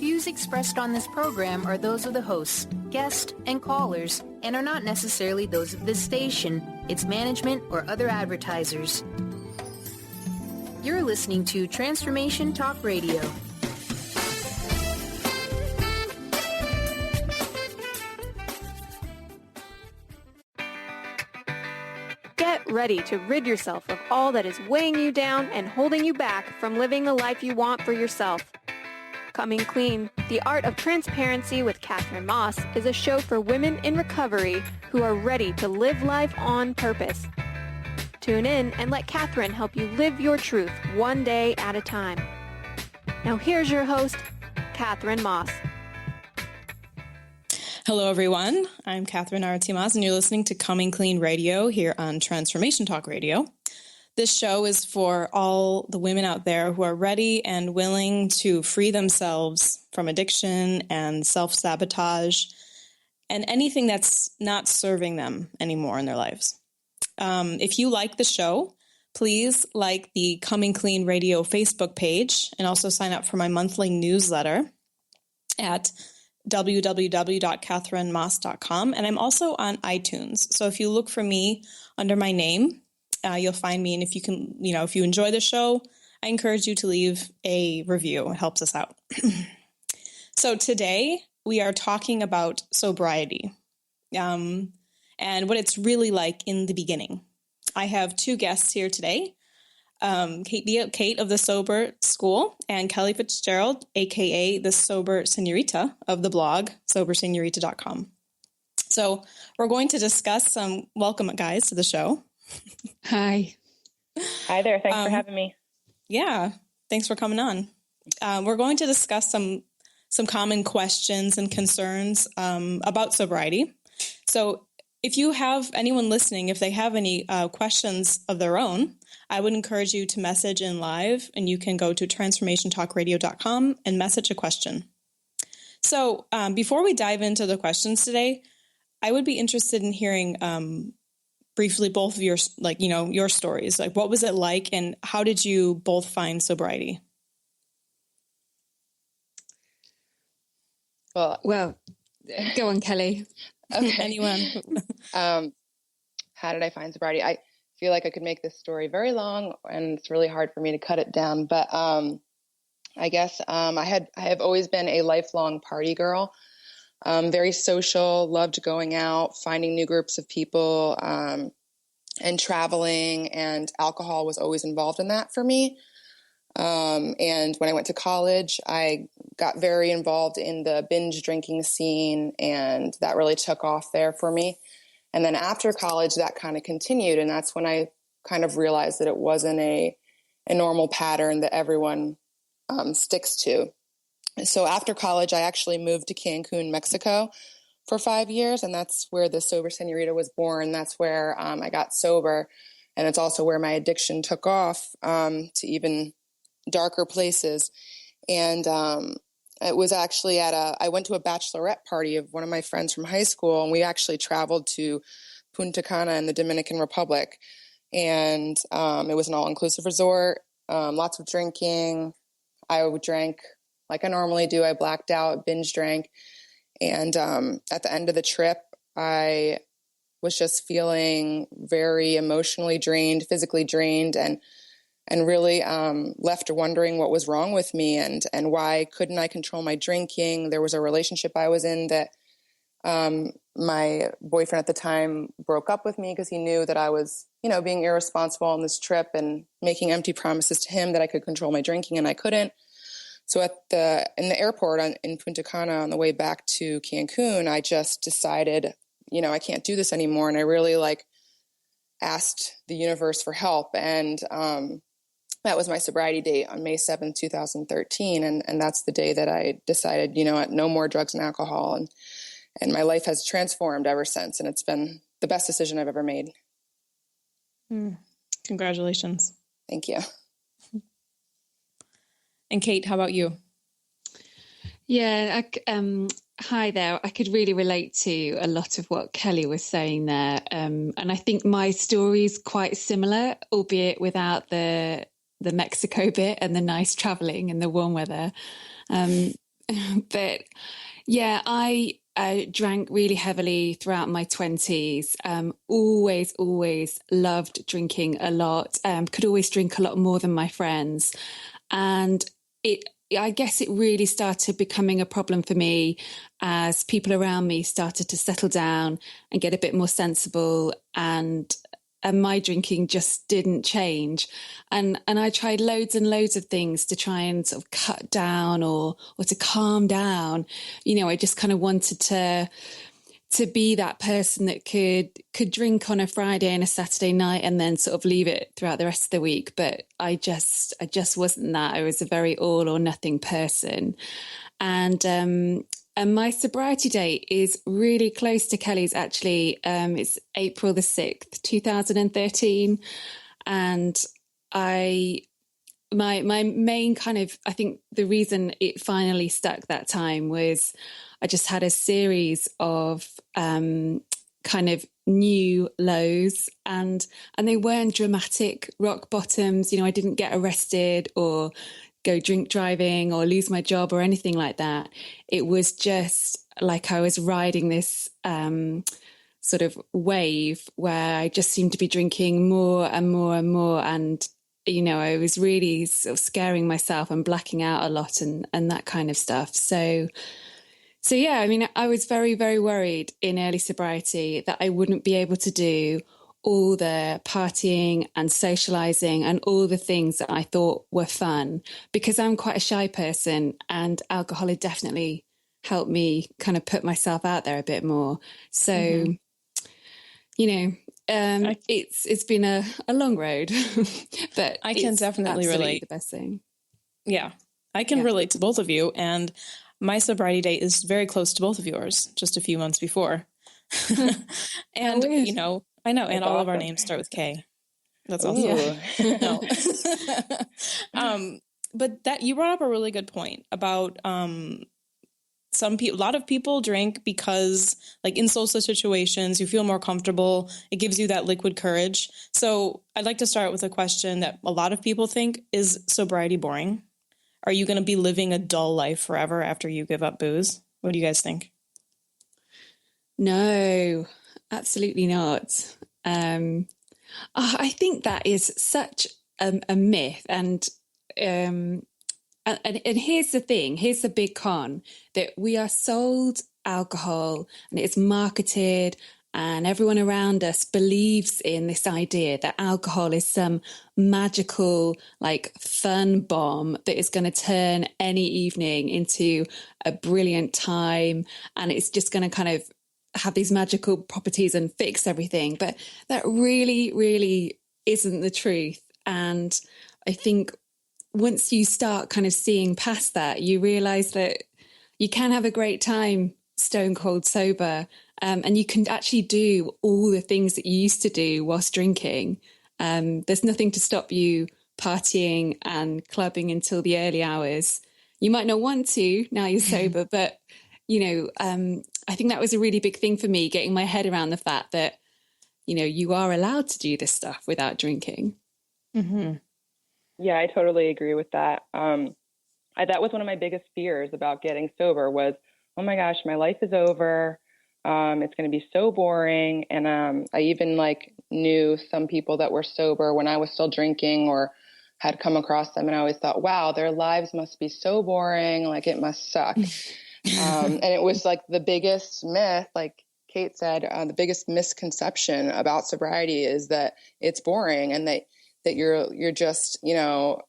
views expressed on this program are those of the hosts, guests, and callers, and are not necessarily those of this station, its management, or other advertisers. You're listening to Transformation Talk Radio. Get ready to rid yourself of all that is weighing you down and holding you back from living the life you want for yourself. Coming Clean, The Art of Transparency with Katherine Maas is a show for women in recovery who are ready to live life on purpose. Tune in and let Katherine help you live your truth one day at a time. Now here's your host, Katherine Maas. Hello, everyone. I'm Katherine Arati Maas, and you're listening to Coming Clean Radio here on Transformation Talk Radio. This show is for all the women out there who are ready and willing to free themselves from addiction and self-sabotage and anything that's not serving them anymore in their lives. If you like the show, please like the Coming Clean Radio Facebook page and also sign up for my monthly newsletter at www.katherinemoss.com. And I'm also on iTunes. So if you look for me under my name, you'll find me. And if you can, if you enjoy the show, I encourage you to leave a review. It helps us out. So today we are talking about sobriety and what it's really like in the beginning. I have two guests here today, Kate of the Sober School and Kelly Fitzgerald, aka the Sober Senorita of the blog, sobersenorita.com. So we're going to discuss some, welcome guys to the show. Hi. Hi there. Thanks for having me. Yeah. Thanks for coming on. We're going to discuss some common questions and concerns about sobriety. So if you have anyone listening, if they have any questions of their own, I would encourage you to message in live, and you can go to transformationtalkradio.com and message a question. So before we dive into the questions today, I would be interested in hearing briefly both of your, your stories. Like, what was it like, and how did you both find sobriety? Well, go on, Kelly. Okay. Anyone? How did I find sobriety? I feel like I could make this story very long, and it's really hard for me to cut it down. But I guess I have always been a lifelong party girl. Very social, loved going out, finding new groups of people, and traveling, and alcohol was always involved in that for me. And when I went to college, I got very involved in the binge drinking scene, and that really took off there for me. And then after college, that kind of continued, and that's when I kind of realized that it wasn't a normal pattern that everyone sticks to. So after college, I actually moved to Cancun, Mexico for 5 years. And that's where the Sober Senorita was born. That's where I got sober. And it's also where my addiction took off to even darker places. And it was actually I went to a bachelorette party of one of my friends from high school. And we actually traveled to Punta Cana in the Dominican Republic. And it was an all-inclusive resort, lots of drinking. I drank like I normally do. I blacked out, binge drank. And at the end of the trip, I was just feeling very emotionally drained, physically drained, and really left wondering what was wrong with me and why couldn't I control my drinking. There was a relationship I was in that my boyfriend at the time broke up with me because he knew that I was, being irresponsible on this trip and making empty promises to him that I could control my drinking, and I couldn't. So in the airport in Punta Cana on the way back to Cancun, I just decided, I can't do this anymore. And I really asked the universe for help. And that was my sobriety date on May 7th, 2013. And that's the day that I decided, no more drugs and alcohol. And my life has transformed ever since. And it's been the best decision I've ever made. Congratulations. Thank you. And Kate, how about you? Yeah, hi there. I could really relate to a lot of what Kelly was saying there. And I think my story is quite similar, albeit without the Mexico bit and the nice traveling and the warm weather. But yeah, I drank really heavily throughout my 20s. Always loved drinking a lot. Could always drink a lot more than my friends. And I guess it really started becoming a problem for me as people around me started to settle down and get a bit more sensible, and my drinking just didn't change. And I tried loads and loads of things to try and sort of cut down or to calm down. You know, I just kind of wanted to be that person that could drink on a Friday and a Saturday night and then sort of leave it throughout the rest of the week. But I just wasn't that. I was a very all or nothing person. And my sobriety date is really close to Kelly's, actually. It's April the 6th, 2013. And my main kind of, I think the reason it finally stuck that time was I just had a series of kind of new lows, and they weren't dramatic rock bottoms. You know, I didn't get arrested or go drink driving or lose my job or anything like that. It was just like I was riding this sort of wave where I just seemed to be drinking more and more and more. And, you know, I was really sort of scaring myself and blacking out a lot and that kind of stuff. So yeah, I mean, I was very, very worried in early sobriety that I wouldn't be able to do all the partying and socializing and all the things that I thought were fun, because I'm quite a shy person, and alcohol had definitely helped me kind of put myself out there a bit more. So, you know, it's been a long road, but I can definitely relate. The best thing. Yeah, I can relate to both of you. And my sobriety date is very close to both of yours, just a few months before. And, you know, I know, and all of our names start with K. That's awesome. No. But that you brought up a really good point about some people. A lot of people drink because, like, in social situations, you feel more comfortable. It gives you that liquid courage. So I'd like to start with a question that a lot of people think: is sobriety boring? Are you going to be living a dull life forever after you give up booze? What do you guys think? No, absolutely not. I think that is such a myth. And here's the thing, here's the big con, that we are sold alcohol and it's marketed, and everyone around us believes in this idea that alcohol is some magical, like, fun bomb that is going to turn any evening into a brilliant time. And it's just going to kind of have these magical properties and fix everything. But that really, really isn't the truth. And I think once you start kind of seeing past that, you realize that you can have a great time stone cold sober, and you can actually do all the things that you used to do whilst drinking. There's nothing to stop you partying and clubbing until the early hours. You might not want to now you're sober, but, you know, I think that was a really big thing for me, getting my head around the fact that, you know, you are allowed to do this stuff without drinking. Mm-hmm. Yeah, I totally agree with that. That was one of my biggest fears about getting sober was, oh my gosh, my life is over. It's going to be so boring. And I even knew some people that were sober when I was still drinking, or had come across them, and I always thought, wow, their lives must be so boring. Like, it must suck. And it was like the biggest myth, like Kate said, the biggest misconception about sobriety is that it's boring, and that you're just, you know,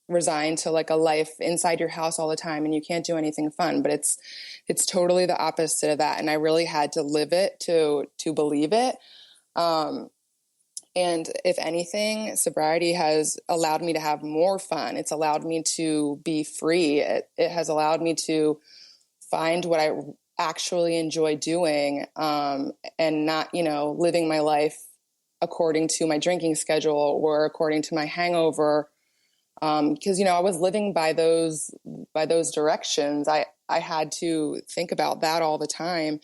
resigned to like a life inside your house all the time and you can't do anything fun. But it's totally the opposite of that. And I really had to live it to believe it. And if anything, sobriety has allowed me to have more fun. It's allowed me to be free. It has allowed me to find what I actually enjoy doing, and not, you know, living my life according to my drinking schedule or according to my hangover. Because, you know, I was living by those directions. I had to think about that all the time.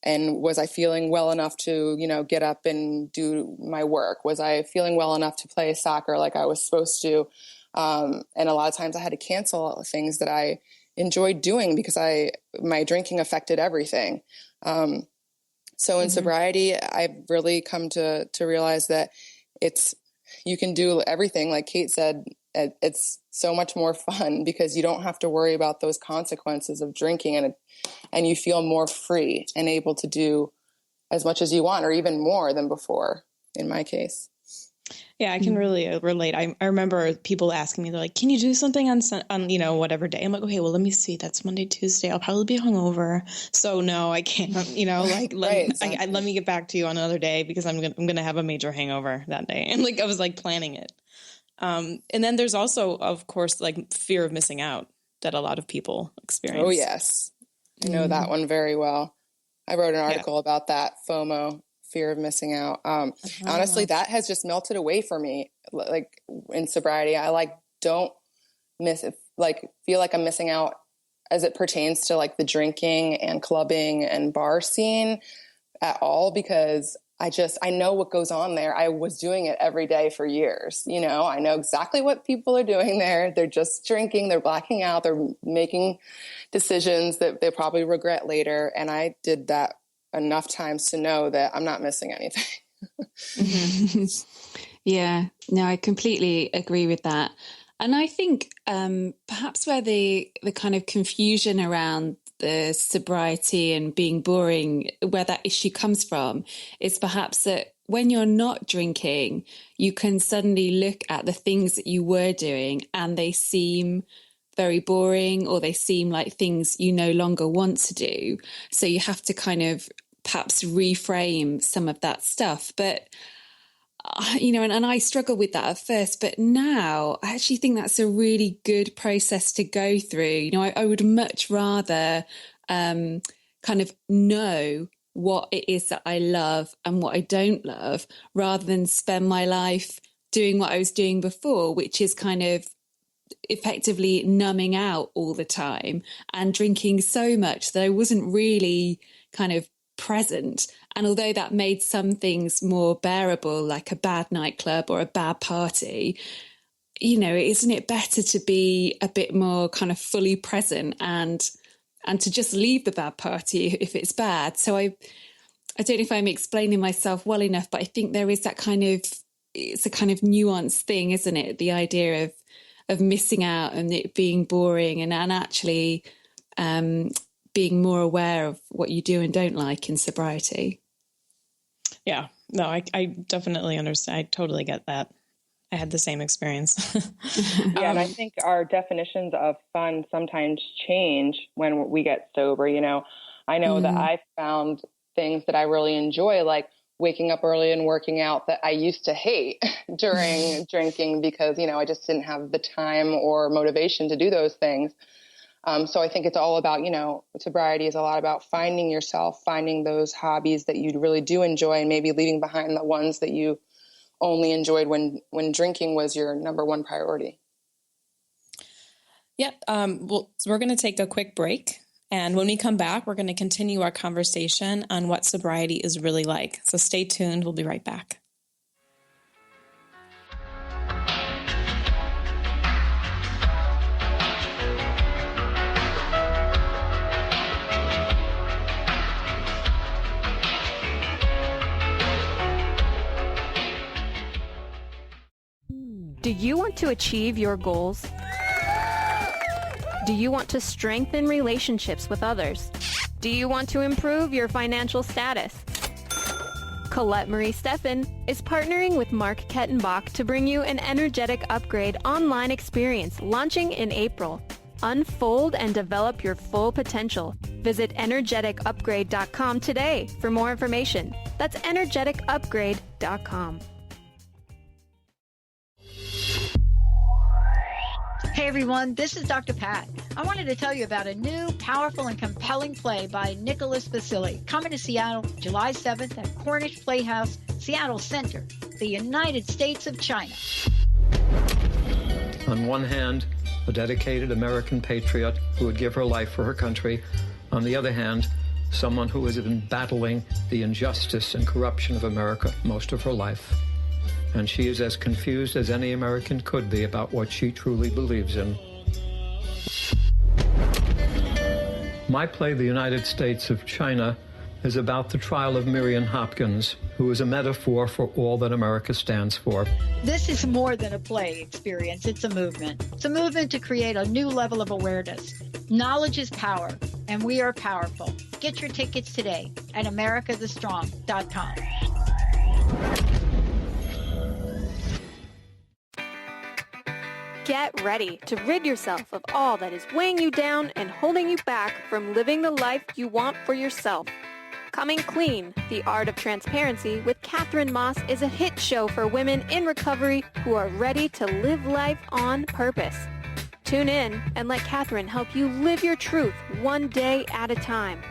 And was I feeling well enough to, you know, get up and do my work? Was I feeling well enough to play soccer like I was supposed to? And a lot of times I had to cancel things that I enjoyed doing because my drinking affected everything. So in sobriety, I've really come to realize that you can do everything. Like Kate said, it's so much more fun because you don't have to worry about those consequences of drinking, and you feel more free and able to do as much as you want, or even more than before, in my case. Yeah, I can really relate. I remember people asking me, they're like, can you do something on whatever day? I'm like, okay, well, let me see. That's Monday, Tuesday. I'll probably be hungover. So no, I can't, let me get back to you on another day because I'm going to have a major hangover that day. And I was planning it. And then there's also, of course, fear of missing out that a lot of people experience. Oh, yes. I know that one very well. I wrote an article about that, FOMO, fear of missing out. Honestly, that has just melted away for me. In sobriety, I don't feel like I'm missing out as it pertains to the drinking and clubbing and bar scene at all, because I know what goes on there. I was doing it every day for years. I know exactly what people are doing there. They're just drinking, they're blacking out, they're making decisions that they probably regret later. And I did that enough times to know that I'm not missing anything. Yeah, no, I completely agree with that. And I think perhaps where the kind of confusion around the sobriety and being boring, where that issue comes from, is perhaps that when you're not drinking, you can suddenly look at the things that you were doing and they seem very boring, or they seem like things you no longer want to do. So you have to kind of perhaps reframe some of that stuff. But, and I struggle with that at first, but now I actually think that's a really good process to go through. I would much rather kind of know what it is that I love and what I don't love, rather than spend my life doing what I was doing before, which is kind of effectively numbing out all the time and drinking so much that I wasn't really kind of present. And although that made some things more bearable, like a bad nightclub or a bad party, isn't it better to be a bit more kind of fully present and to just leave the bad party if it's bad? So I don't know if I'm explaining myself well enough, but I think there is that it's a kind of nuanced thing, isn't it? The idea of missing out and it being boring, and actually being more aware of what you do and don't like in sobriety. Yeah, no, I definitely understand. I totally get that. I had the same experience. Yeah, and I think our definitions of fun sometimes change when we get sober. I know that I found things that I really enjoy, like waking up early and working out, that I used to hate during drinking because, I just didn't have the time or motivation to do those things. So I think it's all about, sobriety is a lot about finding yourself, finding those hobbies that you really do enjoy, and maybe leaving behind the ones that you only enjoyed when drinking was your number one priority. Yep. So we're going to take a quick break. And when we come back, we're going to continue our conversation on what sobriety is really like. So stay tuned. We'll be right back. Do you want to achieve your goals? Do you want to strengthen relationships with others? Do you want to improve your financial status? Colette Marie Steffen is partnering with Mark Kettenbach to bring you an Energetic Upgrade online experience launching in April. Unfold and develop your full potential. Visit energeticupgrade.com today for more information. That's energeticupgrade.com. Hey everyone, this is Dr. Pat. I wanted to tell you about a new, powerful, and compelling play by Nicholas Vasily, coming to Seattle July 7th at Cornish Playhouse, Seattle Center, the United States of China. On one hand, a dedicated American patriot who would give her life for her country. On the other hand, someone who has been battling the injustice and corruption of America most of her life. And she is as confused as any American could be about what she truly believes in. My play, The United States of China, is about the trial of Miriam Hopkins, who is a metaphor for all that America stands for. This is more than a play experience. It's a movement. It's a movement to create a new level of awareness. Knowledge is power, and we are powerful. Get your tickets today at americathestrong.com. Get ready to rid yourself of all that is weighing you down and holding you back from living the life you want for yourself. Coming Clean, The Art of Transparency with Katherine Maas is a hit show for women in recovery who are ready to live life on purpose. Tune in and let Katherine help you live your truth one day at a time.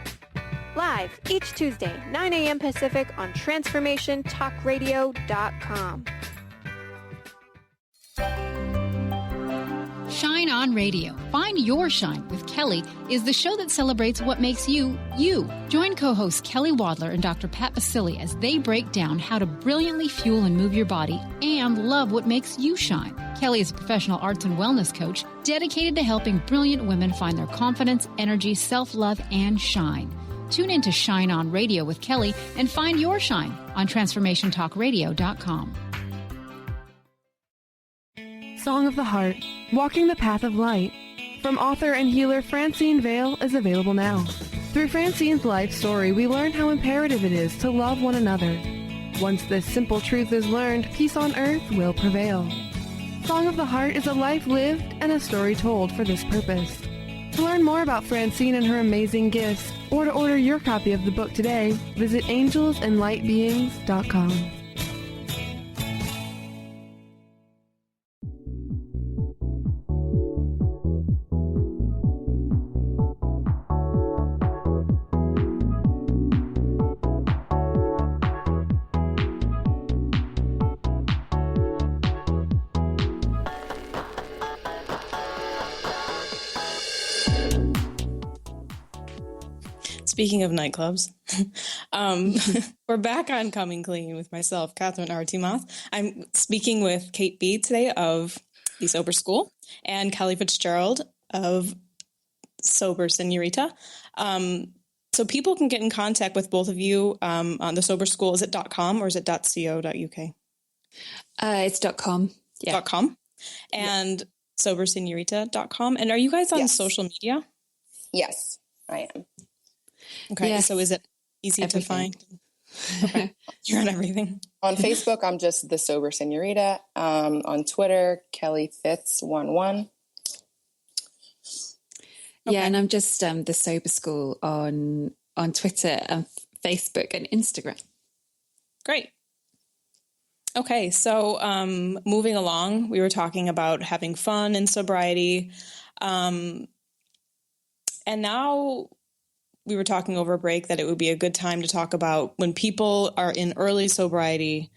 Live each Tuesday, 9 a.m. Pacific on TransformationTalkRadio.com. Shine On Radio. Find Your Shine with Kelly is the show that celebrates what makes you, you. Join co-hosts Kelly Wadler and Dr. Pat Basili as they break down how to brilliantly fuel and move your body and love what makes you shine. Kelly is a professional arts and wellness coach dedicated to helping brilliant women find their confidence, energy, self-love, and shine. Tune in to Shine On Radio with Kelly and find your shine on TransformationTalkRadio.com. Song of the Heart, Walking the Path of Light, from author and healer Francine Vale is available now. Through Francine's life story, we learn how imperative it is to love one another. Once this simple truth is learned, peace on earth will prevail. Song of the Heart is a life lived and a story told for this purpose. To learn more about Francine and her amazing gifts, or to order your copy of the book today, visit angelsandlightbeings.com. Speaking of nightclubs, we're back on Coming Clean with myself, Katherine Arati Maas. I'm speaking with Kate B today of the Sober School and Kelly Fitzgerald of Sober Senorita. So people can get in contact with both of you on the Sober School. Is it .com or is it .co.uk? It's .com. Yeah. .com and SoberSenorita.com. And are you guys on social media? Yes, I am. Okay, Yes. So is it easy to find? Okay, you're on everything. On Facebook, I'm just the Sober Senorita. On Twitter, Kelly Fitz11. Yeah, and I'm just the Sober School on Twitter and Facebook and Instagram. Great. Okay, so moving along, we were talking about having fun in sobriety. And now we were talking over a break that it would be a good time to talk about when people are in early sobriety,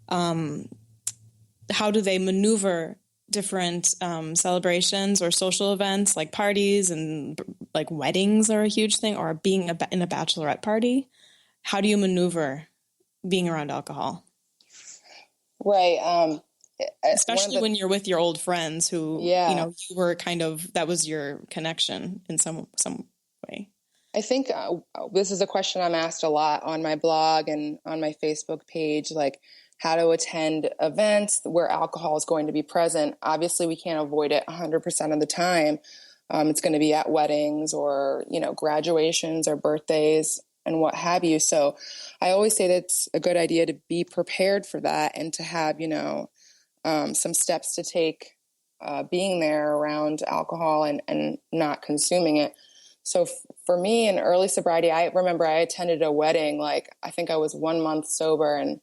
how do they maneuver different celebrations or social events like parties and like weddings are a huge thing, or being in a bachelorette party? How do you maneuver being around alcohol? Right. Especially when you're with your old friends who, you were kind of, that was your connection in some way. I think this is a question I'm asked a lot on my blog and on my Facebook page, like how to attend events where alcohol is going to be present. Obviously, we can't avoid it 100% of the time. It's going to be at weddings or, graduations or birthdays and what have you. So I always say that it's a good idea to be prepared for that and to have, some steps to take being there around alcohol and not consuming it. So for me in early sobriety, I remember I attended a wedding, I think I was 1 month sober, and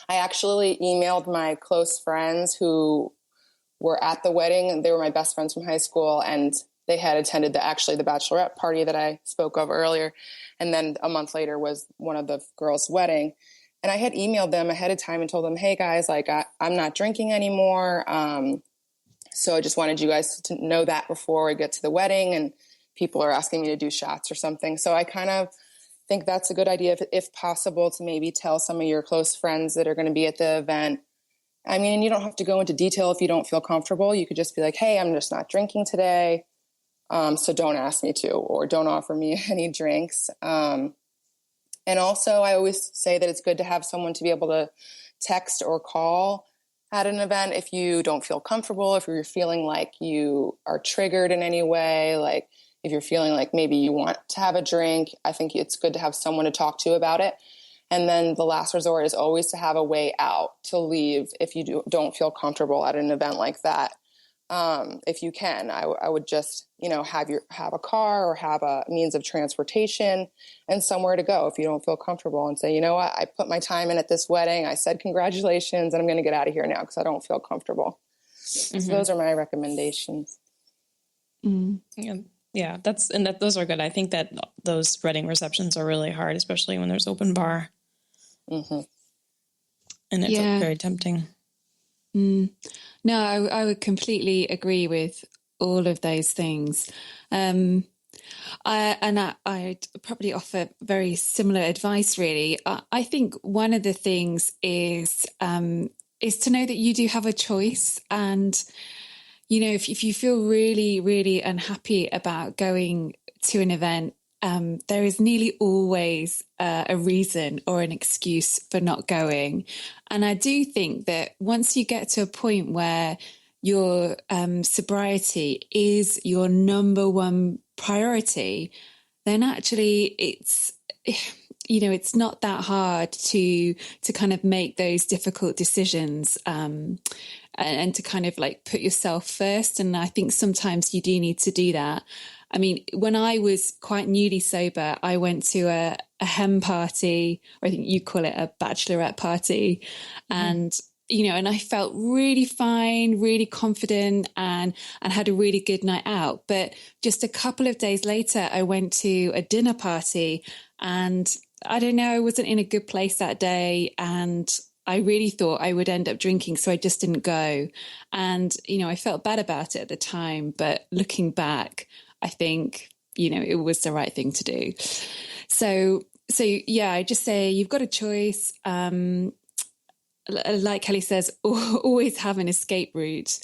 I actually emailed my close friends who were at the wedding, and they were my best friends from high school, and they had attended the bachelorette party that I spoke of earlier. And then a month later was one of the girls' wedding. And I had emailed them ahead of time and told them, hey guys, I'm not drinking anymore. So I just wanted you guys to know that before we get to the wedding, and people are asking me to do shots or something. So I kind of think that's a good idea, if possible, to maybe tell some of your close friends that are going to be at the event. I mean, you don't have to go into detail if you don't feel comfortable. You could just be like, hey, I'm just not drinking today. So don't ask me to, or don't offer me any drinks. And also I always say that it's good to have someone to be able to text or call at an event if you don't feel comfortable, if you're feeling like you are triggered in any way, like if you're feeling like maybe you want to have a drink. I think it's good to have someone to talk to about it. And then the last resort is always to have a way out, to leave if you don't feel comfortable at an event like that. If you can, I would just, have a car or have a means of transportation and somewhere to go if you don't feel comfortable, and say, you know what, I put my time in at this wedding. I said congratulations, and I'm going to get out of here now because I don't feel comfortable. So those are my recommendations. Yeah, those are good. I think that those wedding receptions are really hard, especially when there's open bar. And it's very tempting. No, I would completely agree with all of those things. I'd probably offer very similar advice, really. I think one of the things is to know that you do have a choice. And, if you feel really, really unhappy about going to an event, there is nearly always a reason or an excuse for not going. And I do think that once you get to a point where your sobriety is your number one priority, then actually it's not that hard to kind of make those difficult decisions and to kind of like put yourself first. And I think sometimes you do need to do that. I mean, when I was quite newly sober, I went to a hen party, or I think you call it a bachelorette party. And, and I felt really fine, really confident, and had a really good night out. But just a couple of days later, I went to a dinner party, and I don't know, I wasn't in a good place that day. And I really thought I would end up drinking, so I just didn't go. And, I felt bad about it at the time. But looking back, I think, it was the right thing to do. So yeah, I just say you've got a choice. Like Kelly says, always have an escape route.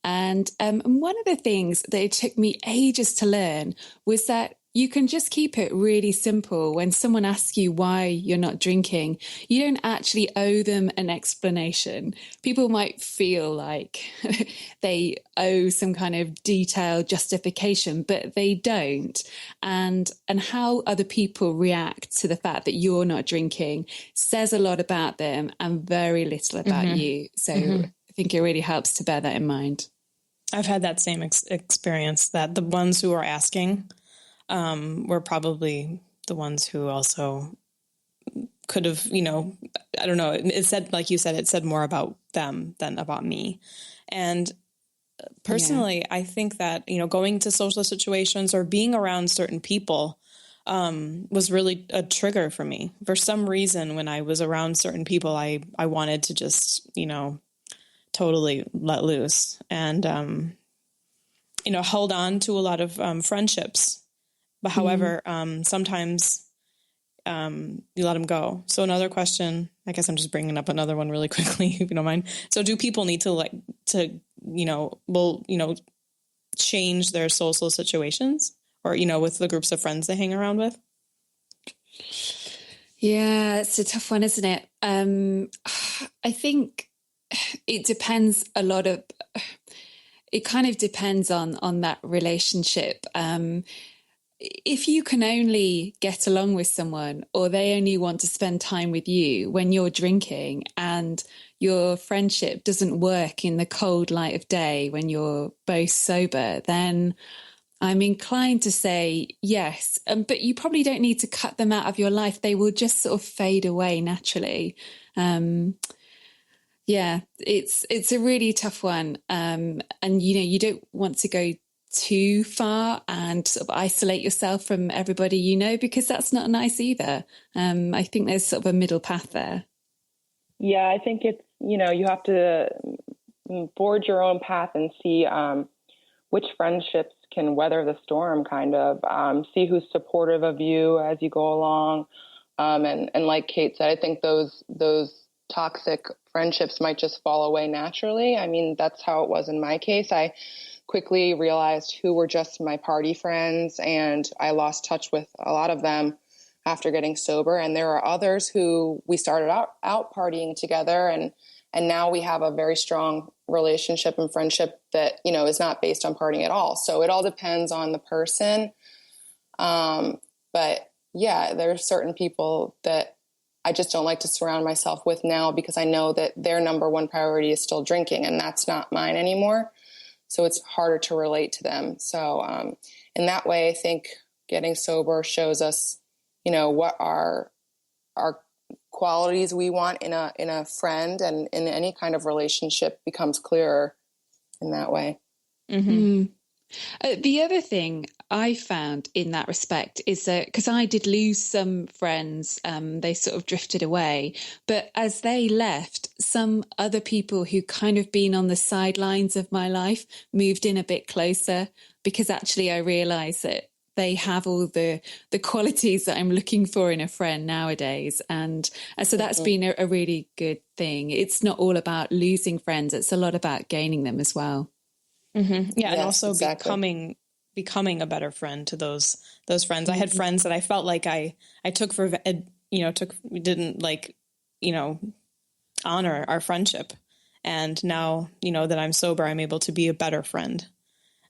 And one of the things that it took me ages to learn was that you can just keep it really simple. When someone asks you why you're not drinking, you don't actually owe them an explanation. People might feel like they owe some kind of detailed justification, but they don't. And how other people react to the fact that you're not drinking says a lot about them and very little about you. So I think it really helps to bear that in mind. I've had that same experience, that the ones who are asking were probably the ones who also could have, I don't know, it said, like you said, it said more about them than about me. And personally, I think that, going to social situations or being around certain people was really a trigger for me. For some reason, when I was around certain people, I wanted to just, totally let loose and, hold on to a lot of friendships. But however, sometimes you let them go. So another question, I guess I'm just bringing up another one really quickly, if you don't mind. So do people need to change their social situations, or, with the groups of friends they hang around with? Yeah, it's a tough one, isn't it? I think it depends it kind of depends on that relationship. If you can only get along with someone, or they only want to spend time with you when you're drinking, and your friendship doesn't work in the cold light of day when you're both sober, then I'm inclined to say yes. But you probably don't need to cut them out of your life. They will just sort of fade away naturally. Yeah, it's a really tough one. And, you don't want to go too far and sort of isolate yourself from everybody, because that's not nice either. I think there's sort of a middle path there. Yeah, I think it's, you have to forge your own path and see which friendships can weather the storm, kind of see who's supportive of you as you go along. And like Kate said, I think those toxic friendships might just fall away naturally. I mean, that's how it was in my case. I quickly realized who were just my party friends, and I lost touch with a lot of them after getting sober. And there are others who we started out partying together, and now we have a very strong relationship and friendship that, you know, is not based on partying at all. So it all depends on the person. But yeah, there are certain people that I just don't like to surround myself with now, because I know that their number one priority is still drinking, and that's not mine anymore. So it's harder to relate to them. So in that way, I think getting sober shows us, you know, what our qualities we want in a friend and in any kind of relationship becomes clearer in that way. Mm-hmm. The other thing I found in that respect is that, because I did lose some friends, they sort of drifted away, but as they left, some other people who kind of been on the sidelines of my life moved in a bit closer, because actually I realized that they have all the qualities that I'm looking for in a friend nowadays. And so that's been a really good thing. It's not all about losing friends. It's a lot about gaining them as well. Mm-hmm. Yeah. And also exactly. becoming a better friend to those friends. I had friends that I felt like I took for, we didn't honor our friendship. And now, you know, that I'm sober, I'm able to be a better friend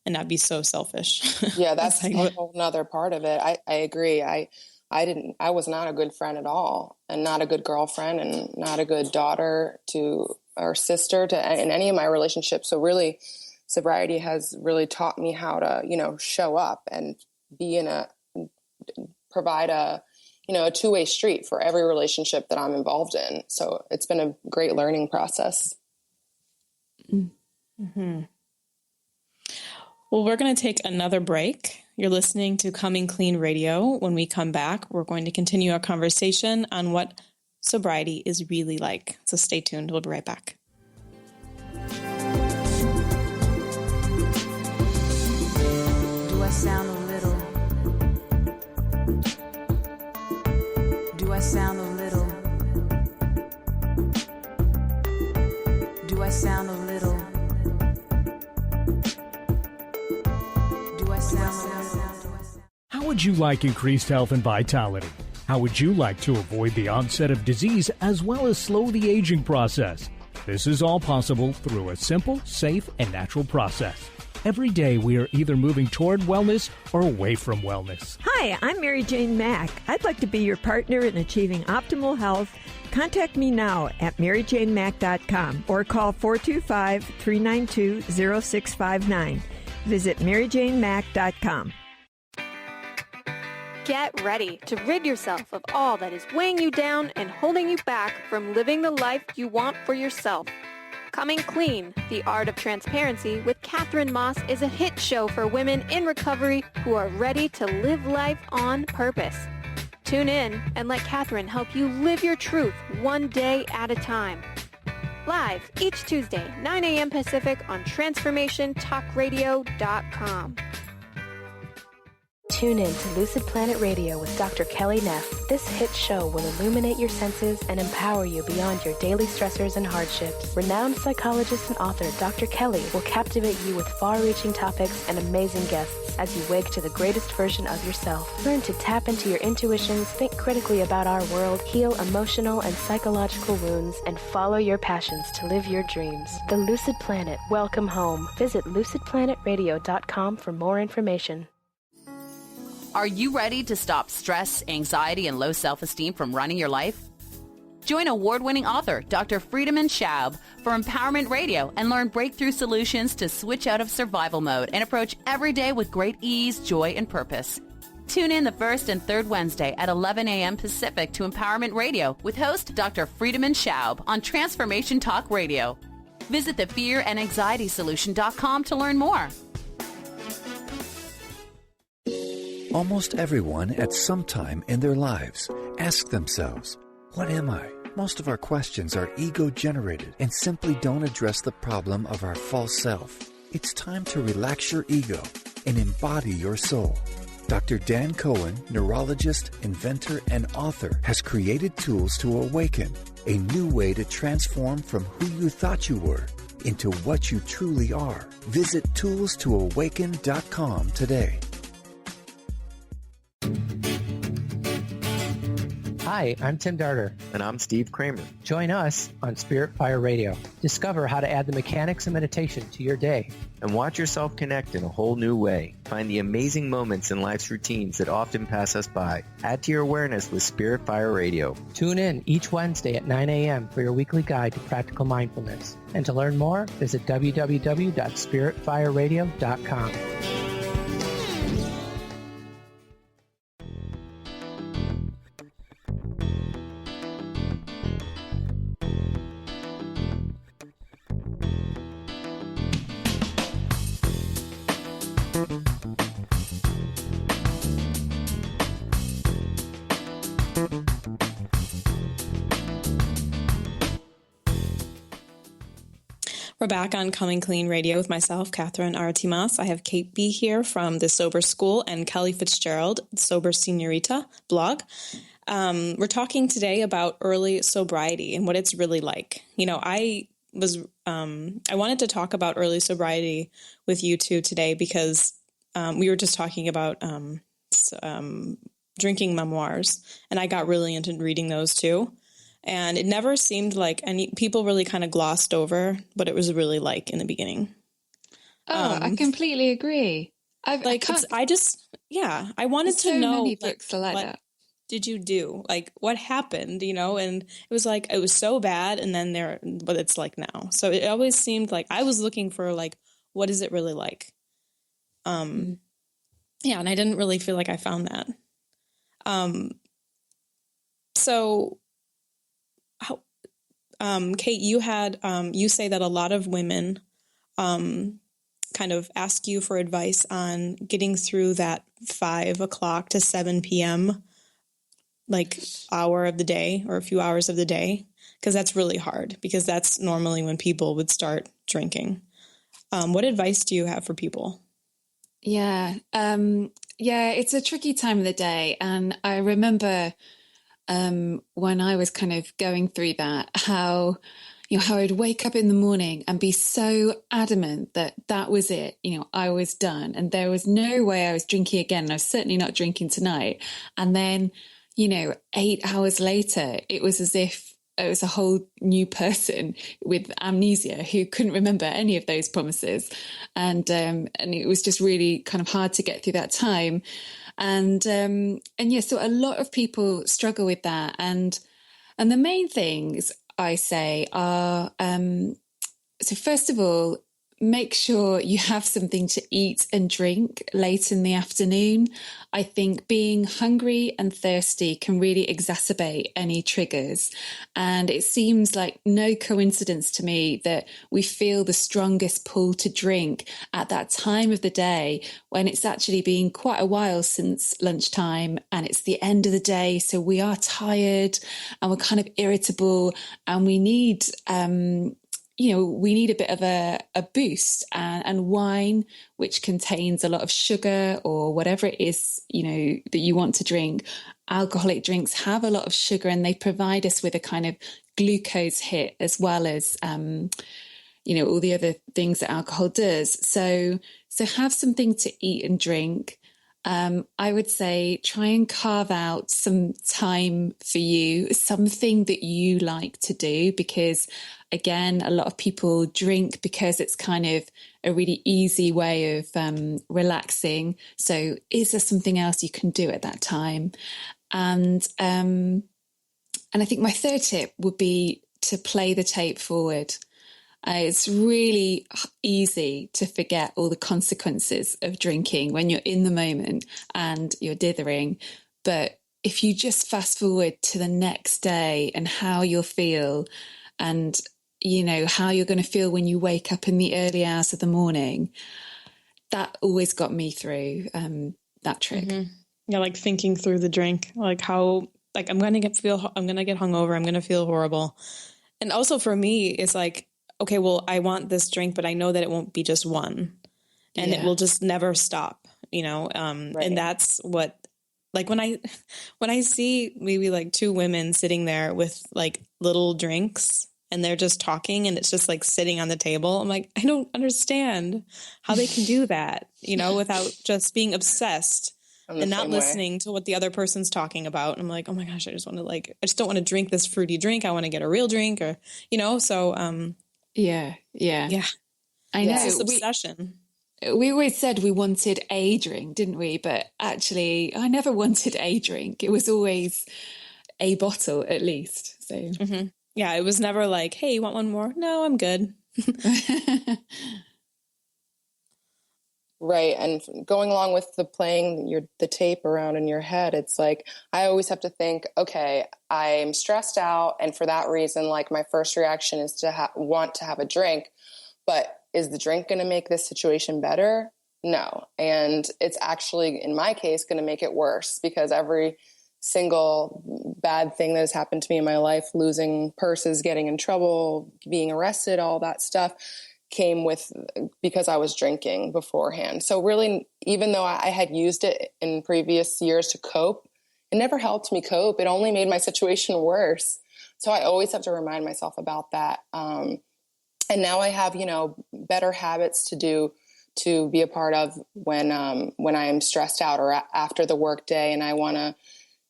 and not be so selfish. Yeah. That's a whole nother part of it. I agree. I was not a good friend at all, and not a good girlfriend, and not a good daughter to or sister to in any of my relationships. So really, sobriety has really taught me how to, you know, show up and provide a two-way street for every relationship that I'm involved in. So it's been a great learning process. Mm-hmm. Well, we're going to take another break. You're listening to Coming Clean Radio. When we come back, we're going to continue our conversation on what sobriety is really like. So stay tuned. We'll be right back. Do I sound a little? Do I sound a little? Do I sound a little? Do I sound a little? How would you like increased health and vitality? How would you like to avoid the onset of disease as well as slow the aging process? This is all possible through a simple, safe, and natural process. Every day we are either moving toward wellness or away from wellness. Hi, I'm Mary Jane Mack. I'd like to be your partner in achieving optimal health. Contact me now at maryjanemack.com or call 425-392-0659. Visit maryjanemack.com. Get ready to rid yourself of all that is weighing you down and holding you back from living the life you want for yourself. Coming Clean, the Art of Transparency with Katherine Maas is a hit show for women in recovery who are ready to live life on purpose. Tune in and let Katherine help you live your truth one day at a time. Live each Tuesday, 9 a.m. Pacific on TransformationTalkRadio.com. Tune in to Lucid Planet Radio with Dr. Kelly Neff. This hit show will illuminate your senses and empower you beyond your daily stressors and hardships. Renowned psychologist and author Dr. Kelly will captivate you with far-reaching topics and amazing guests as you wake to the greatest version of yourself. Learn to tap into your intuitions, think critically about our world, heal emotional and psychological wounds, and follow your passions to live your dreams. The Lucid Planet. Welcome home. Visit lucidplanetradio.com for more information. Are you ready to stop stress, anxiety, and low self-esteem from running your life? Join award-winning author Dr. Friedemann Schaub for Empowerment Radio and learn breakthrough solutions to switch out of survival mode and approach every day with great ease, joy, and purpose. Tune in the first and third Wednesday at 11 a.m. Pacific to Empowerment Radio with host Dr. Friedemann Schaub on Transformation Talk Radio. Visit thefearandanxietysolution.com to learn more. Almost everyone at some time in their lives ask themselves, what am I? Most of our questions are ego-generated and simply don't address the problem of our false self. It's time to relax your ego and embody your soul. Dr. Dan Cohen, neurologist, inventor, and author, has created tools to awaken a new way to transform from who you thought you were into what you truly are. Visit toolstoawaken.com today. Hi, I'm Tim Darter. And I'm Steve Kramer. Join us on Spirit Fire Radio. Discover how to add the mechanics of meditation to your day. And watch yourself connect in a whole new way. Find the amazing moments in life's routines that often pass us by. Add to your awareness with Spirit Fire Radio. Tune in each Wednesday at 9 a.m. for your weekly guide to practical mindfulness. And to learn more, visit www.spiritfireradio.com. We're back on Coming Clean Radio with myself, Katherine, Arati, Maas. I have Kate B. here from the Sober School and Kelly Fitzgerald, Sober Senorita blog. We're talking today about early sobriety and what it's really like. You know, I wanted to talk about early sobriety with you two today because we were just talking about drinking memoirs, and I got really into reading those too. And it never seemed like any people really kind of glossed over what it was really like in the beginning. I completely agree. I wanted to know, many books like what that. Did you do? Like, what happened, you know? And it was like, it was so bad. And then what it's like now. So it always seemed like I was looking for like, what is it really like? Yeah. And I didn't really feel like I found that. So how, Kate, you had, you say that a lot of women, kind of ask you for advice on getting through that 5 o'clock to 7 p.m. like hour of the day or a few hours of the day. Cause that's really hard because that's normally when people would start drinking. What advice do you have for people? Yeah. It's a tricky time of the day. And I remember when I was kind of going through that, how I'd wake up in the morning and be so adamant that that was it. I was done and there was no way I was drinking again. And I was certainly not drinking tonight. And then, 8 hours later, it was as if it was a whole new person with amnesia who couldn't remember any of those promises. And it was just really kind of hard to get through that time. So a lot of people struggle with that. And the main things I say are, so first of all, make sure you have something to eat and drink late in the afternoon. I think being hungry and thirsty can really exacerbate any triggers. And it seems like no coincidence to me that we feel the strongest pull to drink at that time of the day when it's actually been quite a while since lunchtime and it's the end of the day. So we are tired and we're kind of irritable and we need, we need a bit of a boost, and wine, which contains a lot of sugar or whatever it is, that you want to drink. Alcoholic drinks have a lot of sugar and they provide us with a kind of glucose hit as well as, all the other things that alcohol does. So have something to eat and drink. I would say try and carve out some time for you, something that you like to do, because again, a lot of people drink because it's kind of a really easy way of relaxing. So is there something else you can do at that time? And I think my third tip would be to play the tape forward. It's really easy to forget all the consequences of drinking when you're in the moment and you're dithering. But if you just fast forward to the next day and how you'll feel and, how you're going to feel when you wake up in the early hours of the morning, that always got me through that trick. Mm-hmm. Yeah, like thinking through the drink, like how, like I'm going to get hungover. I'm going to feel horrible. And also for me, it's like, okay, well, I want this drink, but I know that it won't be just one and it will just never stop, right. And that's what, like when I see maybe like two women sitting there with like little drinks and they're just talking and it's just like sitting on the table. I'm like, I don't understand how they can do that, without just being obsessed and not listening to what the other person's talking about. And I'm like, oh my gosh, I just don't want to drink this fruity drink. I want to get a real drink so, Yeah. I know. It's this obsession. We always said we wanted a drink, didn't we? But actually, I never wanted a drink. It was always a bottle at least. So yeah, it was never like, hey, you want one more? No, I'm good. Right. And going along with the playing the tape around in your head, it's like, I always have to think, okay, I'm stressed out. And for that reason, like my first reaction is to want to have a drink, but is the drink going to make this situation better? No. And it's actually, in my case, going to make it worse, because every single bad thing that has happened to me in my life, losing purses, getting in trouble, being arrested, all that stuff came because I was drinking beforehand. So really, even though I had used it in previous years to cope, it never helped me cope. It only made my situation worse. So I always have to remind myself about that. And now I have, better habits to be a part of when I am stressed out or after the work day and I want to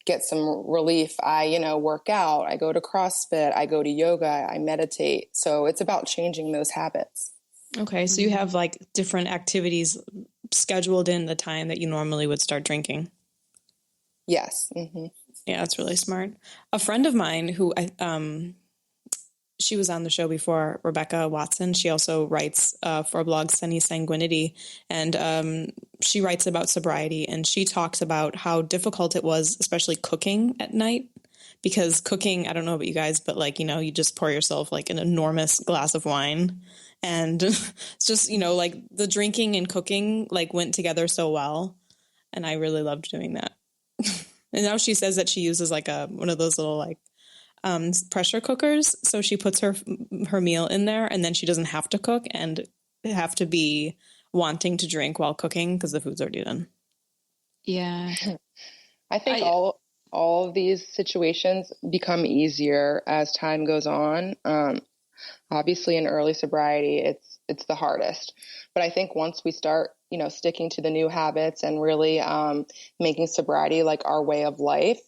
get some relief. I, work out, I go to CrossFit, I go to yoga, I meditate. So it's about changing those habits. Okay. So you have like different activities scheduled in the time that you normally would start drinking. Yes. Mm-hmm. Yeah, that's really smart. A friend of mine who she was on the show before, Rebecca Watson. She also writes for a blog, Sunny Sanguinity, and she writes about sobriety. And she talks about how difficult it was, especially cooking at night, because cooking, I don't know about you guys, but like, you just pour yourself like an enormous glass of wine, and it's just, like the drinking and cooking like went together so well. And I really loved doing that. And now she says that she uses like one of those little like pressure cookers. So she puts her meal in there, and then she doesn't have to cook and have to be wanting to drink while cooking because the food's already done. Yeah. I think all of these situations become easier as time goes on. Obviously in early sobriety, it's the hardest, but I think once we start, sticking to the new habits and really making sobriety like our way of life,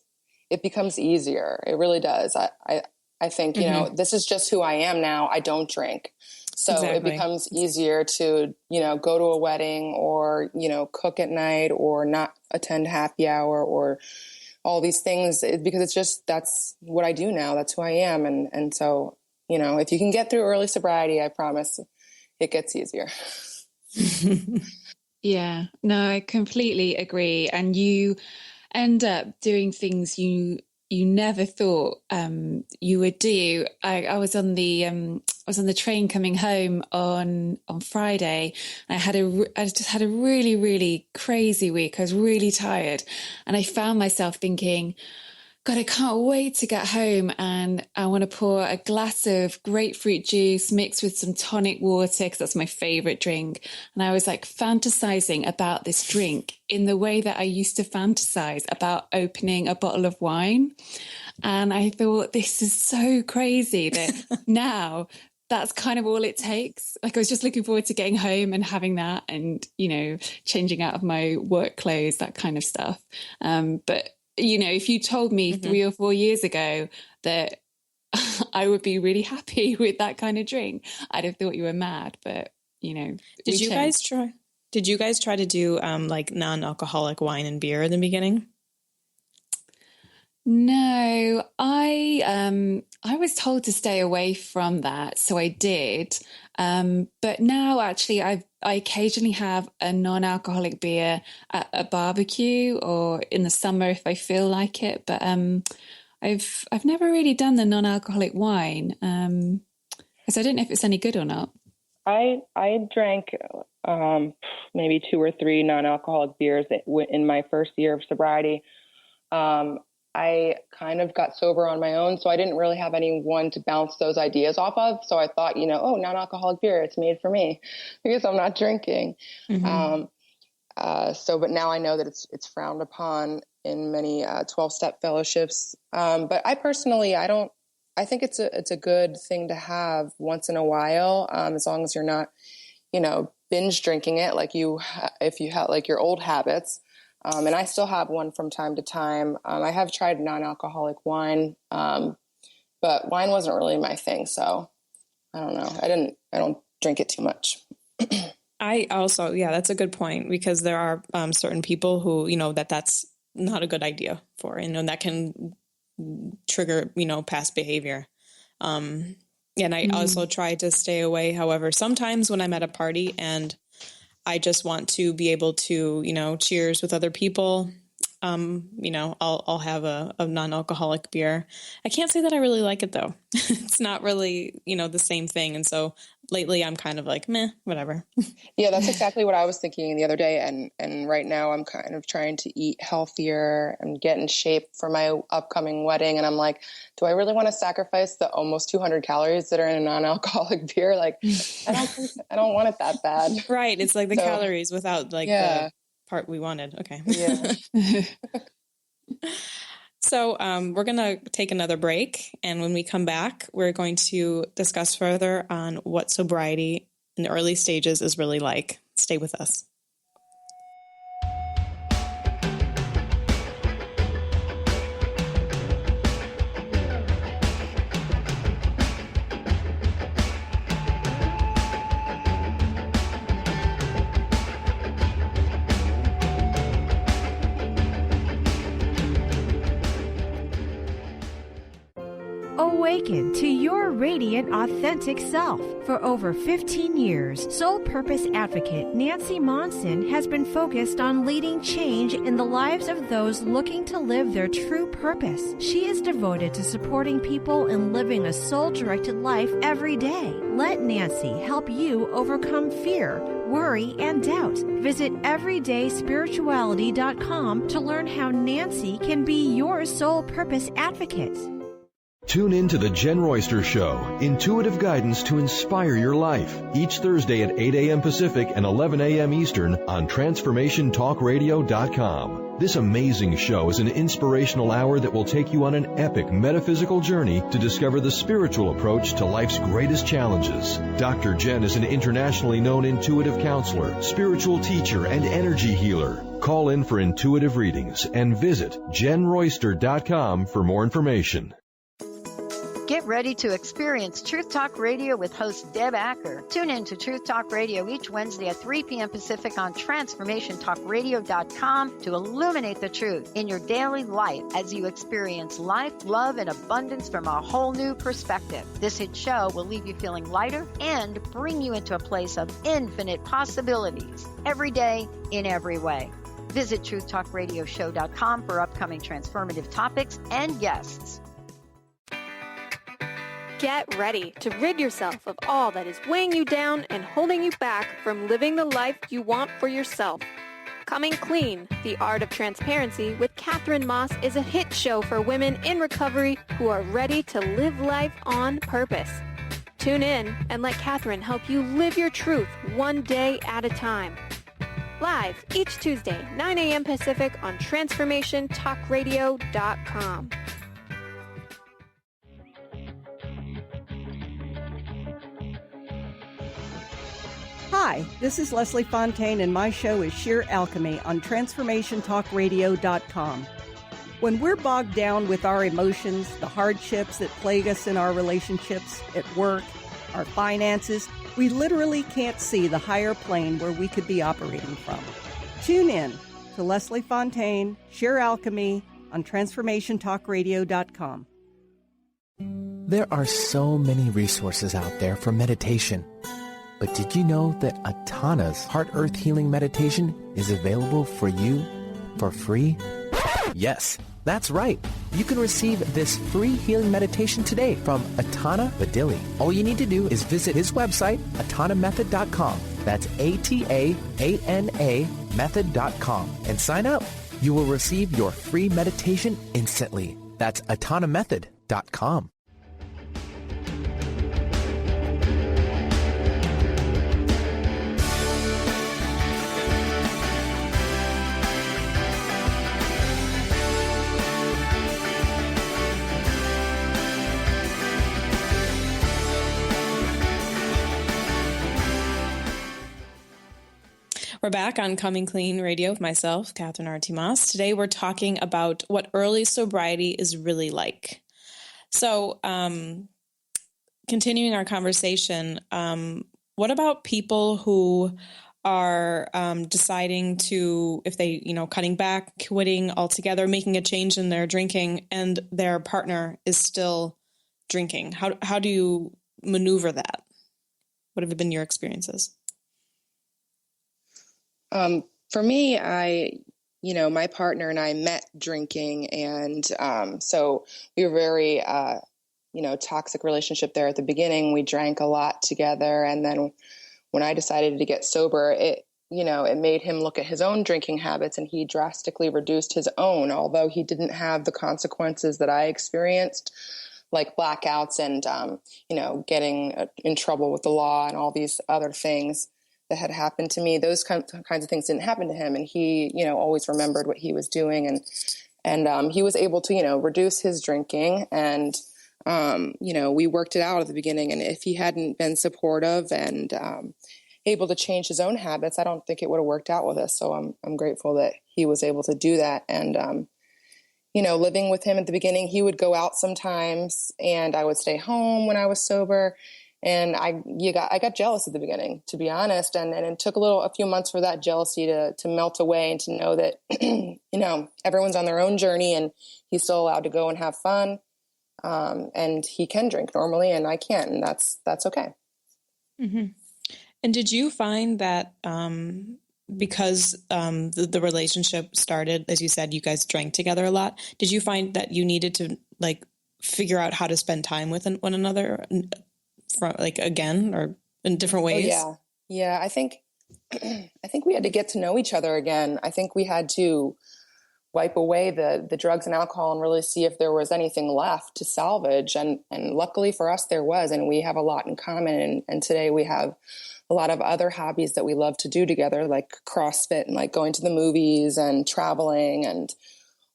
it becomes easier. It really does. I think, this is just who I am now. I don't drink. So It becomes easier to, go to a wedding or, cook at night or not attend happy hour or all these things, because that's what I do now. That's who I am. And so, if you can get through early sobriety, I promise it gets easier. Yeah, no, I completely agree. And you end up doing things you never thought you would do. I was on the train coming home on Friday. And I just had a really, really crazy week. I was really tired, and I found myself thinking, God, I can't wait to get home, and I want to pour a glass of grapefruit juice mixed with some tonic water, because that's my favorite drink. And I was like fantasizing about this drink in the way that I used to fantasize about opening a bottle of wine. And I thought, this is so crazy that now that's kind of all it takes. Like, I was just looking forward to getting home and having that and, changing out of my work clothes, that kind of stuff. But if you told me 3 or 4 years ago that I would be really happy with that kind of drink, I'd have thought you were mad. But, Did you guys try to do like non-alcoholic wine and beer in the beginning? No, I was told to stay away from that, so I did. But now, actually, I occasionally have a non-alcoholic beer at a barbecue or in the summer if I feel like it. But I've never really done the non-alcoholic wine, because I don't know if it's any good or not. I drank maybe 2 or 3 non-alcoholic beers in my first year of sobriety. I kind of got sober on my own, so I didn't really have anyone to bounce those ideas off of. So I thought, non-alcoholic beer, it's made for me because I'm not drinking. But now I know that it's frowned upon in many 12-step fellowships. But I personally, I I think it's a good thing to have once in a while, as long as you're not, binge drinking it if you have like your old habits. And I still have one from time to time. I have tried non-alcoholic wine, but wine wasn't really my thing. So I don't know. I don't drink it too much. I also, that's a good point, because there are certain people who, that's not a good idea for, and that can trigger, past behavior. And I also try to stay away. However, sometimes when I'm at a party and I just want to be able to, cheers with other people, I'll have a non-alcoholic beer. I can't say that I really like it though. It's not really, the same thing. And so lately I'm kind of like, meh, whatever. Yeah, that's exactly what I was thinking the other day. And right now I'm kind of trying to eat healthier and get in shape for my upcoming wedding. And I'm like, do I really want to sacrifice the almost 200 calories that are in a non-alcoholic beer? Like, I don't want it that bad. Right. It's like the calories without like the part we wanted. Okay. Yeah. So we're going to take another break. And when we come back, we're going to discuss further on what sobriety in the early stages is really like. Stay with us. Awaken to your radiant, authentic self. For over 15 years, Soul Purpose Advocate Nancy Monson has been focused on leading change in the lives of those looking to live their true purpose. She is devoted to supporting people in living a soul-directed life every day. Let Nancy help you overcome fear, worry, and doubt. Visit everydayspirituality.com to learn how Nancy can be your Soul Purpose Advocate. Tune in to The Jen Royster Show, intuitive guidance to inspire your life, each Thursday at 8 a.m. Pacific and 11 a.m. Eastern on TransformationTalkRadio.com. This amazing show is an inspirational hour that will take you on an epic metaphysical journey to discover the spiritual approach to life's greatest challenges. Dr. Jen is an internationally known intuitive counselor, spiritual teacher, and energy healer. Call in for intuitive readings and visit JenRoyster.com for more information. Get ready to experience Truth Talk Radio with host Deb Acker. Tune in to Truth Talk Radio each Wednesday at 3 p.m. Pacific on TransformationTalkRadio.com to illuminate the truth in your daily life as you experience life, love, and abundance from a whole new perspective. This hit show will leave you feeling lighter and bring you into a place of infinite possibilities every day in every way. Visit TruthTalkRadioshow.com for upcoming transformative topics and guests. Get ready to rid yourself of all that is weighing you down and holding you back from living the life you want for yourself. Coming Clean, The Art of Transparency with Katherine Maas is a hit show for women in recovery who are ready to live life on purpose. Tune in and let Katherine help you live your truth one day at a time. Live each Tuesday, 9 a.m. Pacific on TransformationTalkRadio.com. Hi, this is Leslie Fontaine, and my show is Sheer Alchemy on TransformationTalkRadio.com. When we're bogged down with our emotions, the hardships that plague us in our relationships, at work, our finances, we literally can't see the higher plane where we could be operating from. Tune in to Leslie Fontaine, Sheer Alchemy on TransformationTalkRadio.com. There are so many resources out there for meditation. But did you know that Atana's Heart Earth Healing Meditation is available for you for free? Yes, that's right. You can receive this free healing meditation today from Atana Badili. All you need to do is visit his website, atanamethod.com. That's ATAANA method.com and sign up. You will receive your free meditation instantly. That's atanamethod.com. We're back on Coming Clean Radio with myself, Katherine Arati Maas. Today we're talking about what early sobriety is really like. So, continuing our conversation, what about people who are deciding to, if they, cutting back, quitting altogether, making a change in their drinking, and their partner is still drinking? How do you maneuver that? What have been your experiences? For me, my partner and I met drinking, and so we were very, toxic relationship there at the beginning. We drank a lot together, and then when I decided to get sober, it made him look at his own drinking habits, and he drastically reduced his own, although he didn't have the consequences that I experienced, like blackouts and, getting in trouble with the law and all these other things that had happened to me. Those kinds of things didn't happen to him. And he, always remembered what he was doing. And he was able to, reduce his drinking. And, we worked it out at the beginning. And if he hadn't been supportive and able to change his own habits, I don't think it would have worked out with us. So I'm grateful that he was able to do that. And, living with him at the beginning, he would go out sometimes and I would stay home when I was sober. And I got jealous at the beginning, to be honest. And it took a few months for that jealousy to melt away and to know that, everyone's on their own journey and he's still allowed to go and have fun. And he can drink normally and I can't, and that's okay. Mm-hmm. And did you find that, because, the relationship started, as you said, you guys drank together a lot. Did you find that you needed to figure out how to spend time with one another? Again, or in different ways? Oh, yeah. I think we had to get to know each other again. I think we had to wipe away the drugs and alcohol and really see if there was anything left to salvage. And luckily for us, there was, and we have a lot in common. And today we have a lot of other hobbies that we love to do together, like CrossFit and like going to the movies and traveling. And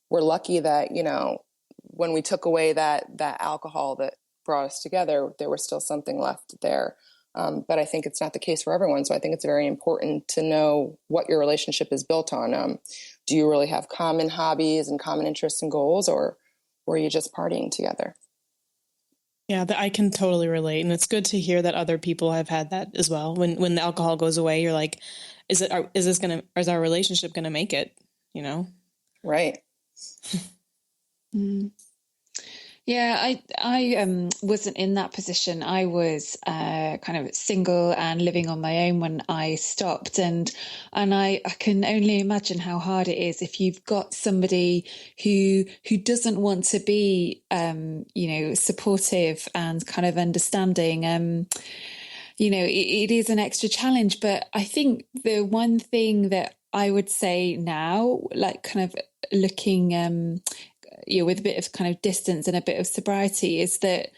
we're lucky that, when we took away that alcohol that brought us together, there was still something left there. But I think it's not the case for everyone. So I think it's very important to know what your relationship is built on. Do you really have common hobbies and common interests and goals, or were you just partying together? Yeah, I can totally relate. And it's good to hear that other people have had that as well. When the alcohol goes away, you're like, is our relationship going to make it, Right. Yeah, I wasn't in that position. I was kind of single and living on my own when I stopped, and I can only imagine how hard it is if you've got somebody who doesn't want to be supportive and kind of understanding. It is an extra challenge, but I think the one thing that I would say now, like kind of looking with a bit of kind of distance and a bit of sobriety, is that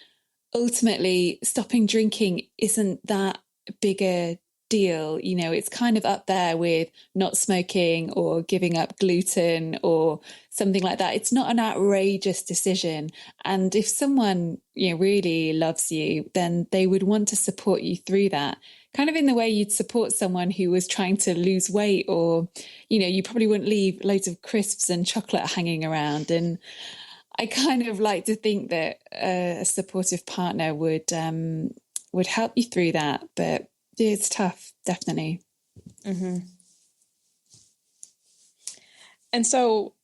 ultimately stopping drinking isn't that big a deal. It's kind of up there with not smoking or giving up gluten or something like that. It's not an outrageous decision. And if someone, really loves you, then they would want to support you through that, kind of in the way you'd support someone who was trying to lose weight, or, you probably wouldn't leave loads of crisps and chocolate hanging around. And I kind of like to think that a supportive partner would help you through that. But it's tough, definitely. Mm-hmm. And so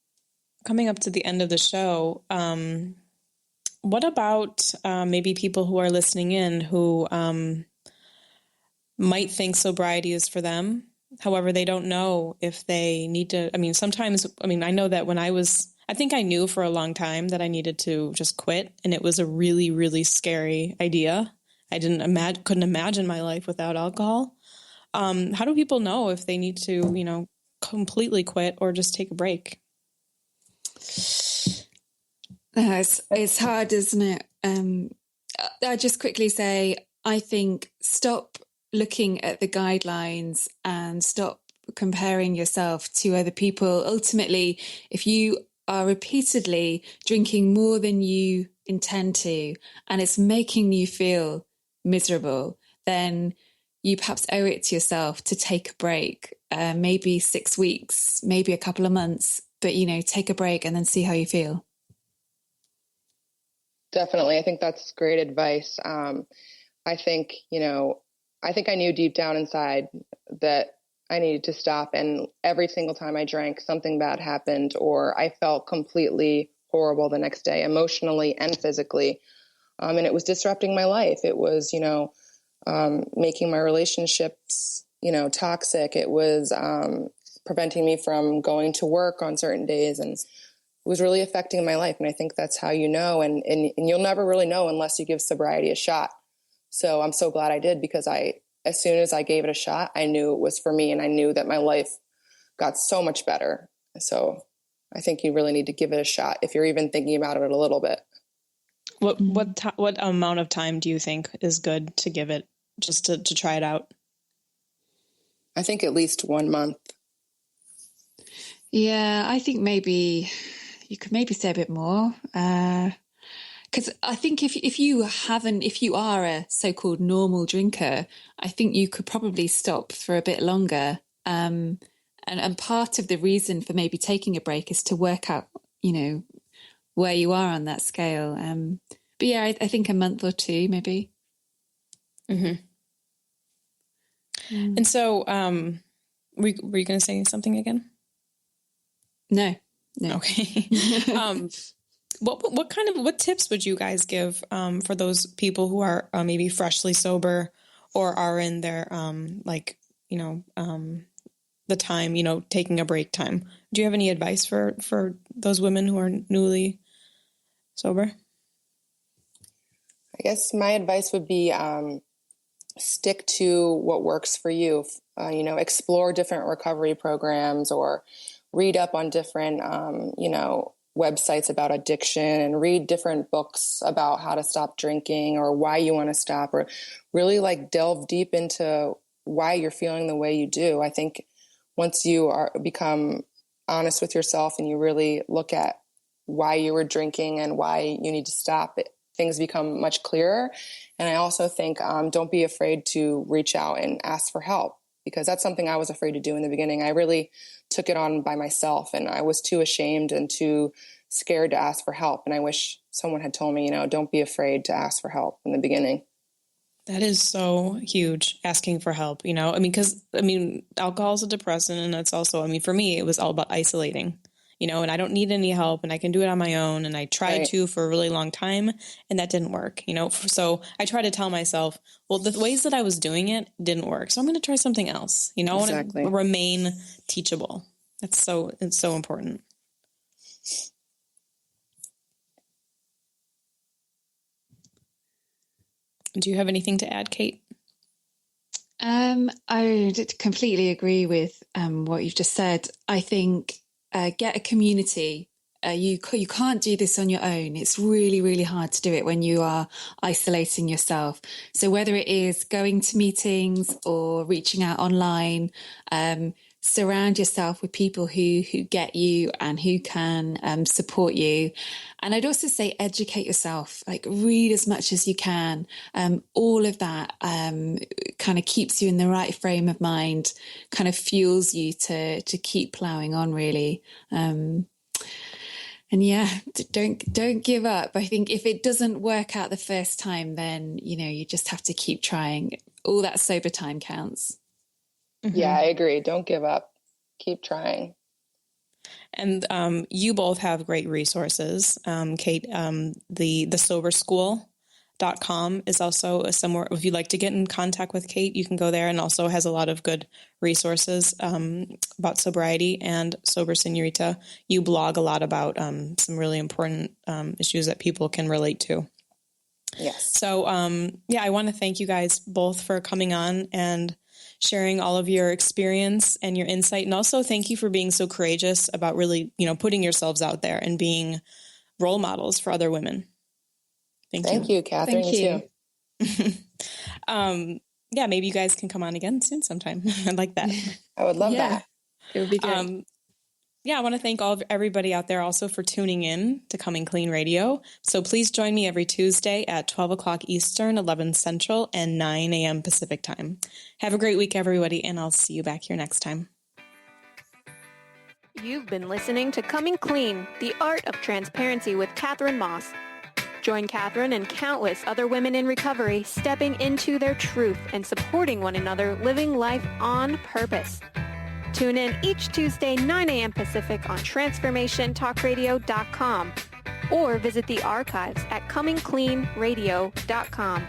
coming up to the end of the show, what about maybe people who are listening in who might think sobriety is for them? However, they don't know if they need to. Sometimes, I know that when I think I knew for a long time that I needed to just quit. And it was a really, really scary idea. I couldn't imagine my life without alcohol. How do people know if they need to, completely quit or just take a break? It's hard, isn't it? I'll just quickly say, I think stop looking at the guidelines and stop comparing yourself to other people. Ultimately, if you are repeatedly drinking more than you intend to, and it's making you feel miserable, then you perhaps owe it to yourself to take a break. maybe 6 weeks, maybe a couple of months, but, take a break and then see how you feel. Definitely. I think that's great advice. I think I knew deep down inside that I needed to stop. And every single time I drank, something bad happened, or I felt completely horrible the next day, emotionally and physically. And it was disrupting my life. It was, making my relationships, toxic. It was preventing me from going to work on certain days, and it was really affecting my life. And I think that's how you know, and you'll never really know unless you give sobriety a shot. So I'm so glad I did, because as soon as I gave it a shot, I knew it was for me, and I knew that my life got so much better. So I think you really need to give it a shot if you're even thinking about it a little bit. What amount of time do you think is good to give it, just to try it out? I think at least 1 month. Yeah, I think maybe you could maybe say a bit more. Because I think if you are a so-called normal drinker, I think you could probably stop for a bit longer. And part of the reason for maybe taking a break is to work out, where you are on that scale. But yeah, I think a month or two, maybe. Mm-hmm. And so, were you going to say something again? No. Okay. What tips would you guys give for those people who are maybe freshly sober, or are in their the time, taking a break time? Do you have any advice for those women who are newly sober? I guess my advice would be stick to what works for you. Explore different recovery programs, or read up on different websites about addiction, and read different books about how to stop drinking or why you want to stop, or really delve deep into why you're feeling the way you do. I think once you become honest with yourself and you really look at why you were drinking and why you need to stop, things become much clearer. And I also think don't be afraid to reach out and ask for help, because that's something I was afraid to do in the beginning. I really took it on by myself, and I was too ashamed and too scared to ask for help. And I wish someone had told me, don't be afraid to ask for help in the beginning. That is so huge, asking for help, because alcohol is a depressant, and it's also, for me, it was all about isolating, and I don't need any help, and I can do it on my own. And I tried to for a really long time, and that didn't work, so I try to tell myself, well, the ways that I was doing it didn't work, so I'm going to try something else, I want to remain teachable. It's so important. Do you have anything to add, Kate? I completely agree with what you've just said. I think get a community. You can't do this on your own. It's really, really hard to do it when you are isolating yourself. So whether it is going to meetings or reaching out online, surround yourself with people who get you and who can support you. And I'd also say educate yourself, read as much as you can. All of that kind of keeps you in the right frame of mind, kind of fuels you to keep plowing on, really. And yeah, don't give up. I think if it doesn't work out the first time, then, you just have to keep trying. All that sober time counts. Mm-hmm. Yeah, I agree. Don't give up. Keep trying. And you both have great resources. Kate, the soberschool.com is also somewhere. If you'd like to get in contact with Kate, you can go there, and also has a lot of good resources about sobriety. And Sober Senorita, you blog a lot about some really important issues that people can relate to. Yes. So, I want to thank you guys both for coming on and sharing all of your experience and your insight. And also thank you for being so courageous about really, putting yourselves out there and being role models for other women. Thank you, Katherine. Thank you. Maybe you guys can come on again soon sometime. I'd like that. I would love that. It would be good. I want to thank everybody out there also for tuning in to Coming Clean Radio. So please join me every Tuesday at 12 o'clock Eastern, 11 Central, and 9 a.m. Pacific time. Have a great week, everybody, and I'll see you back here next time. You've been listening to Coming Clean, the Art of Transparency with Katherine Maas. Join Katherine and countless other women in recovery stepping into their truth and supporting one another, living life on purpose. Tune in each Tuesday, 9 a.m. Pacific on TransformationTalkRadio.com or visit the archives at ComingCleanRadio.com.